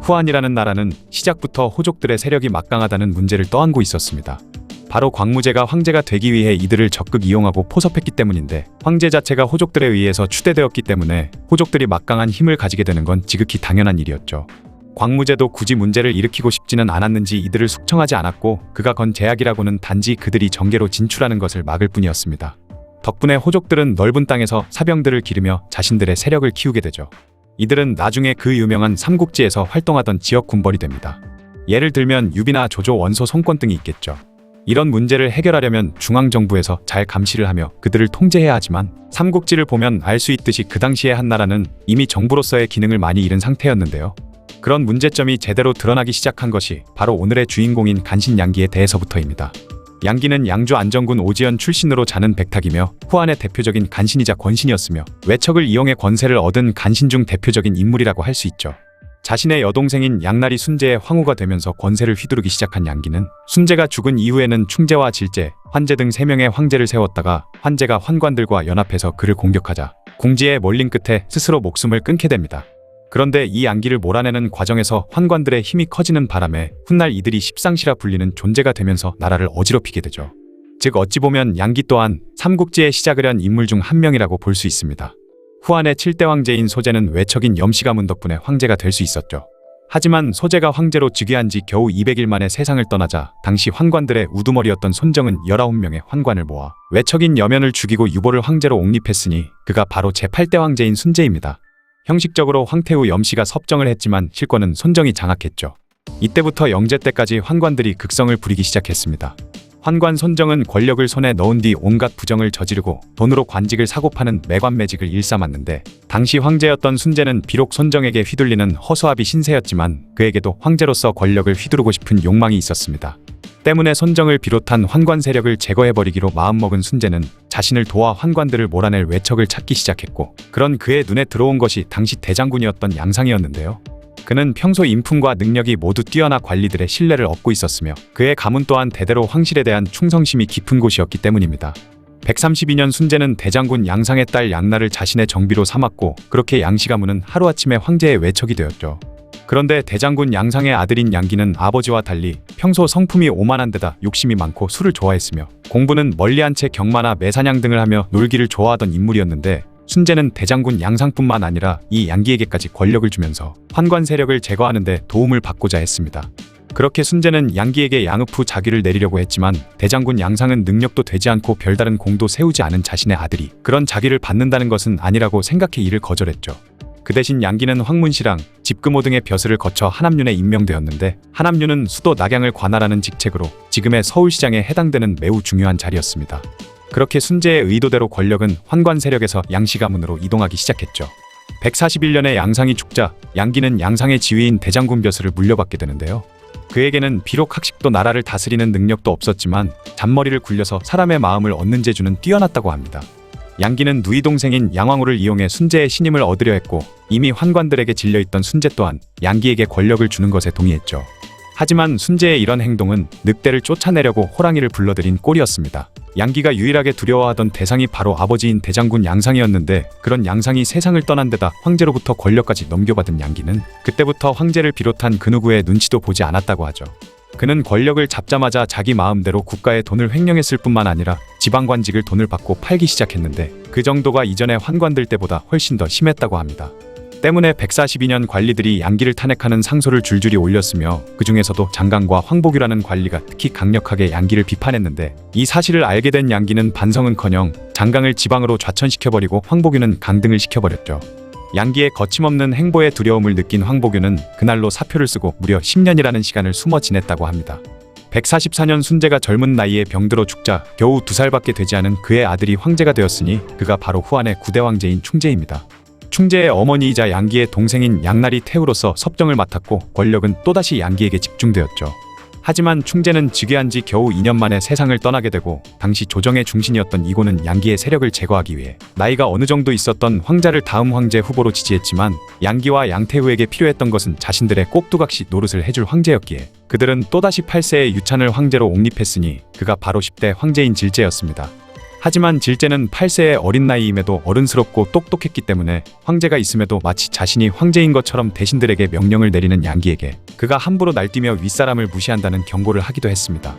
후한이라는 나라는 시작부터 호족들의 세력이 막강하다는 문제를 떠안고 있었습니다. 바로 광무제가 황제가 되기 위해 이들을 적극 이용하고 포섭했기 때문인데, 황제 자체가 호족들에 의해서 추대되었기 때문에 호족들이 막강한 힘을 가지게 되는 건 지극히 당연한 일이었죠. 광무제도 굳이 문제를 일으키고 싶지는 않았는지 이들을 숙청하지 않았고, 그가 건 제약이라고는 단지 그들이 정계로 진출하는 것을 막을 뿐이었습니다. 덕분에 호족들은 넓은 땅에서 사병들을 기르며 자신들의 세력을 키우게 되죠. 이들은 나중에 그 유명한 삼국지에서 활동하던 지역 군벌이 됩니다. 예를 들면 유비나 조조, 원소, 송권 등이 있겠죠. 이런 문제를 해결하려면 중앙정부에서 잘 감시를 하며 그들을 통제해야 하지만, 삼국지를 보면 알 수 있듯이 그 당시의 한나라는 이미 정부로서의 기능을 많이 잃은 상태였는데요. 그런 문제점이 제대로 드러나기 시작한 것이 바로 오늘의 주인공인 간신 양기에 대해서부터입니다. 양기는 양주 안정군 오지연 출신으로 자는 백탁이며 후한의 대표적인 간신이자 권신이었으며, 외척을 이용해 권세를 얻은 간신 중 대표적인 인물이라고 할 수 있죠. 자신의 여동생인 양날이 순제의 황후가 되면서 권세를 휘두르기 시작한 양기는 순제가 죽은 이후에는 충제와 질제, 환제 등 3명의 황제를 세웠다가 환제가 환관들과 연합해서 그를 공격하자 궁지에 몰린 끝에 스스로 목숨을 끊게 됩니다. 그런데 이 양기를 몰아내는 과정에서 환관들의 힘이 커지는 바람에 훗날 이들이 십상시라 불리는 존재가 되면서 나라를 어지럽히게 되죠. 즉 어찌 보면 양기 또한 삼국지의 시작을 한 인물 중 한 명이라고 볼 수 있습니다. 후한의 7대 황제인 소제는 외척인 염씨 가문 덕분에 황제가 될 수 있었죠. 하지만 소제가 황제로 즉위한 지 겨우 200일 만에 세상을 떠나자 당시 환관들의 우두머리였던 손정은 19명의 환관을 모아 외척인 여면을 죽이고 유보를 황제로 옹립했으니 그가 바로 제8대 황제인 순제입니다. 형식적으로 황태후 염씨가 섭정을 했지만 실권은 손정이 장악했죠. 이때부터 영제 때까지 환관들이 극성을 부리기 시작했습니다. 환관 손정은 권력을 손에 넣은 뒤 온갖 부정을 저지르고 돈으로 관직을 사고 파는 매관매직을 일삼았는데, 당시 황제였던 순제는 비록 손정에게 휘둘리는 허수아비 신세였지만 그에게도 황제로서 권력을 휘두르고 싶은 욕망이 있었습니다. 때문에 손정을 비롯한 환관 세력을 제거해버리기로 마음먹은 순제는 자신을 도와 환관들을 몰아낼 외척을 찾기 시작했고, 그런 그의 눈에 들어온 것이 당시 대장군이었던 양상이었는데요. 그는 평소 인품과 능력이 모두 뛰어나 관리들의 신뢰를 얻고 있었으며 그의 가문 또한 대대로 황실에 대한 충성심이 깊은 곳이었기 때문입니다. 132년 순제는 대장군 양상의 딸 양나를 자신의 정비로 삼았고, 그렇게 양씨 가문은 하루아침에 황제의 외척이 되었죠. 그런데 대장군 양상의 아들인 양기는 아버지와 달리 평소 성품이 오만한 데다 욕심이 많고 술을 좋아했으며, 공부는 멀리한 채 경마나 매사냥 등을 하며 놀기를 좋아하던 인물이었는데, 순제는 대장군 양상뿐만 아니라 이 양기에게까지 권력을 주면서 환관 세력을 제거하는 데 도움을 받고자 했습니다. 그렇게 순제는 양기에게 양읍 후 자귀를 내리려고 했지만, 대장군 양상은 능력도 되지 않고 별다른 공도 세우지 않은 자신의 아들이 그런 자귀를 받는다는 것은 아니라고 생각해 이를 거절했죠. 그 대신 양기는 황문시랑, 집금호 등의 벼슬을 거쳐 한암륜에 임명되었는데, 한암륜은 수도 낙양을 관할하는 직책으로 지금의 서울시장에 해당되는 매우 중요한 자리였습니다. 그렇게 순제의 의도대로 권력은 환관 세력에서 양씨 가문으로 이동하기 시작했죠. 141년에 양상이 죽자 양기는 양상의 지위인 대장군 벼슬을 물려받게 되는데요. 그에게는 비록 학식도 나라를 다스리는 능력도 없었지만 잔머리를 굴려서 사람의 마음을 얻는 재주는 뛰어났다고 합니다. 양기는 누이 동생인 양왕후를 이용해 순제의 신임을 얻으려 했고, 이미 환관들에게 질려있던 순제 또한 양기에게 권력을 주는 것에 동의했죠. 하지만 순제의 이런 행동은 늑대를 쫓아내려고 호랑이를 불러들인 꼴이었습니다. 양기가 유일하게 두려워하던 대상이 바로 아버지인 대장군 양상이었는데, 그런 양상이 세상을 떠난 데다 황제로부터 권력까지 넘겨받은 양기는 그때부터 황제를 비롯한 그 누구의 눈치도 보지 않았다고 하죠. 그는 권력을 잡자마자 자기 마음대로 국가의 돈을 횡령했을 뿐만 아니라 지방관직을 돈을 받고 팔기 시작했는데, 그 정도가 이전의 환관들 때보다 훨씬 더 심했다고 합니다. 때문에 142년 관리들이 양기를 탄핵하는 상소를 줄줄이 올렸으며, 그 중에서도 장강과 황보규라는 관리가 특히 강력하게 양기를 비판했는데, 이 사실을 알게 된 양기는 반성은커녕 장강을 지방으로 좌천시켜버리고 황보규는 강등을 시켜버렸죠. 양기의 거침없는 행보에 두려움을 느낀 황보규는 그날로 사표를 쓰고 무려 10년이라는 시간을 숨어 지냈다고 합니다. 144년 순제가 젊은 나이에 병들어 죽자 겨우 2살밖에 되지 않은 그의 아들이 황제가 되었으니 그가 바로 후한의 9대 황제인 충제입니다. 충제의 어머니이자 양기의 동생인 양날이 태후로서 섭정을 맡았고, 권력은 또다시 양기에게 집중되었죠. 하지만 충제는 즉위한 지 겨우 2년 만에 세상을 떠나게 되고, 당시 조정의 중신이었던 이고는 양기의 세력을 제거하기 위해 나이가 어느 정도 있었던 황자를 다음 황제 후보로 지지했지만, 양기와 양태후에게 필요했던 것은 자신들의 꼭두각시 노릇을 해줄 황제였기에 그들은 또다시 8세의 유찬을 황제로 옹립했으니 그가 바로 10대 황제인 질제였습니다. 하지만 질제는 8세의 어린 나이임에도 어른스럽고 똑똑했기 때문에 황제가 있음에도 마치 자신이 황제인 것처럼 대신들에게 명령을 내리는 양기에게 그가 함부로 날뛰며 윗사람을 무시한다는 경고를 하기도 했습니다.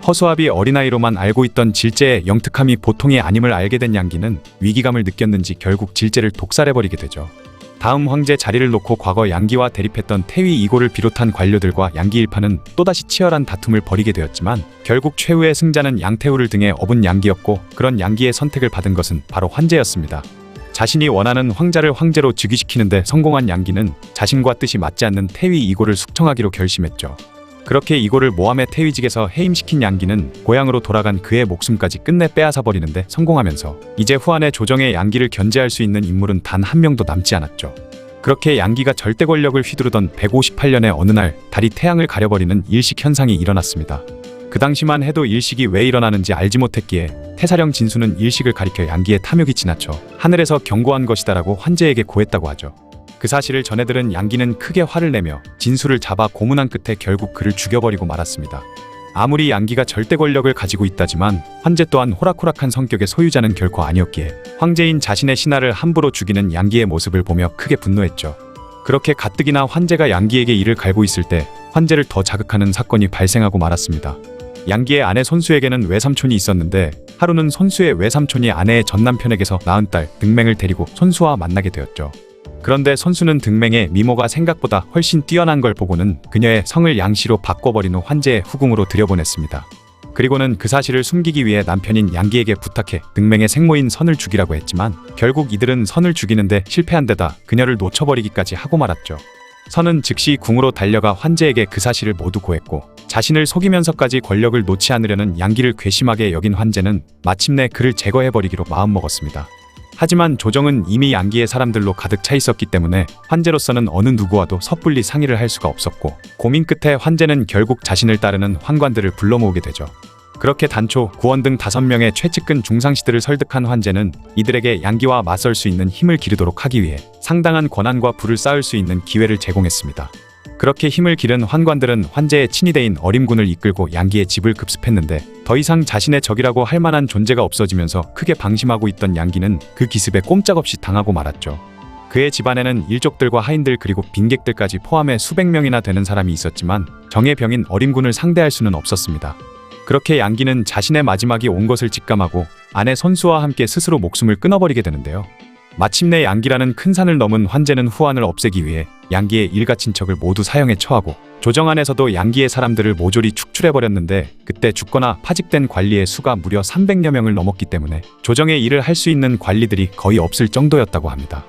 허수아비 어린아이로만 알고 있던 질제의 영특함이 보통이 아님을 알게 된 양기는 위기감을 느꼈는지 결국 질제를 독살해버리게 되죠. 다음 황제 자리를 놓고 과거 양기와 대립했던 태위 이고를 비롯한 관료들과 양기 일파는 또다시 치열한 다툼을 벌이게 되었지만 결국 최후의 승자는 양태우를 등에 업은 양기였고, 그런 양기의 선택을 받은 것은 바로 환제였습니다. 자신이 원하는 황자를 황제로 즉위시키는데 성공한 양기는 자신과 뜻이 맞지 않는 태위 이고를 숙청하기로 결심했죠. 그렇게 이고를 모함의 태위직에서 해임시킨 양기는 고향으로 돌아간 그의 목숨까지 끝내 빼앗아버리는데 성공하면서 이제 후한의 조정에 양기를 견제할 수 있는 인물은 단 한 명도 남지 않았죠. 그렇게 양기가 절대 권력을 휘두르던 158년의 어느 날 달이 태양을 가려버리는 일식 현상이 일어났습니다. 그 당시만 해도 일식이 왜 일어나는지 알지 못했기에 태사령 진수는 일식을 가리켜 양기의 탐욕이 지나쳐 하늘에서 경고한 것이다라고 환제에게 고했다고 하죠. 그 사실을 전해들은 양기는 크게 화를 내며 진수를 잡아 고문한 끝에 결국 그를 죽여버리고 말았습니다. 아무리 양기가 절대 권력을 가지고 있다지만 환제 또한 호락호락한 성격의 소유자는 결코 아니었기에 황제인 자신의 신하를 함부로 죽이는 양기의 모습을 보며 크게 분노했죠. 그렇게 가뜩이나 환제가 양기에게 이를 갈고 있을 때 환제를 더 자극하는 사건이 발생하고 말았습니다. 양기의 아내 손수에게는 외삼촌이 있었는데 하루는 손수의 외삼촌이 아내의 전남편에게서 낳은 딸 등맹을 데리고 손수와 만나게 되었죠. 그런데 손수는 등맹의 미모가 생각보다 훨씬 뛰어난 걸 보고는 그녀의 성을 양씨로 바꿔버린 후 환제의 후궁으로 들여보냈습니다. 그리고는 그 사실을 숨기기 위해 남편인 양기에게 부탁해 등맹의 생모인 선을 죽이라고 했지만 결국 이들은 선을 죽이는데 실패한 데다 그녀를 놓쳐버리기까지 하고 말았죠. 선은 즉시 궁으로 달려가 환제에게 그 사실을 모두 고했고, 자신을 속이면서까지 권력을 놓지 않으려는 양기를 괘씸하게 여긴 환제는 마침내 그를 제거해버리기로 마음먹었습니다. 하지만 조정은 이미 양기의 사람들로 가득 차 있었기 때문에 환제로서는 어느 누구와도 섣불리 상의를 할 수가 없었고, 고민 끝에 환제는 결국 자신을 따르는 환관들을 불러 모으게 되죠. 그렇게 단초, 구원 등 5명의 최측근 중상시들을 설득한 환제는 이들에게 양기와 맞설 수 있는 힘을 기르도록 하기 위해 상당한 권한과 부를 쌓을 수 있는 기회를 제공했습니다. 그렇게 힘을 기른 환관들은 환제의 친위대인 어림군을 이끌고 양기의 집을 급습했는데 더 이상 자신의 적이라고 할 만한 존재가 없어지면서 크게 방심하고 있던 양기는 그 기습에 꼼짝없이 당하고 말았죠. 그의 집안에는 일족들과 하인들 그리고 빈객들까지 포함해 수백 명이나 되는 사람이 있었지만 정의 병인 어림군을 상대할 수는 없었습니다. 그렇게 양기는 자신의 마지막이 온 것을 직감하고 아내 손수와 함께 스스로 목숨을 끊어버리게 되는데요. 마침내 양기라는 큰 산을 넘은 환제는 후한을 없애기 위해 양기의 일가 친척을 모두 사형에 처하고 조정 안에서도 양기의 사람들을 모조리 축출해버렸는데, 그때 죽거나 파직된 관리의 수가 무려 300여 명을 넘었기 때문에 조정의 일을 할 수 있는 관리들이 거의 없을 정도였다고 합니다.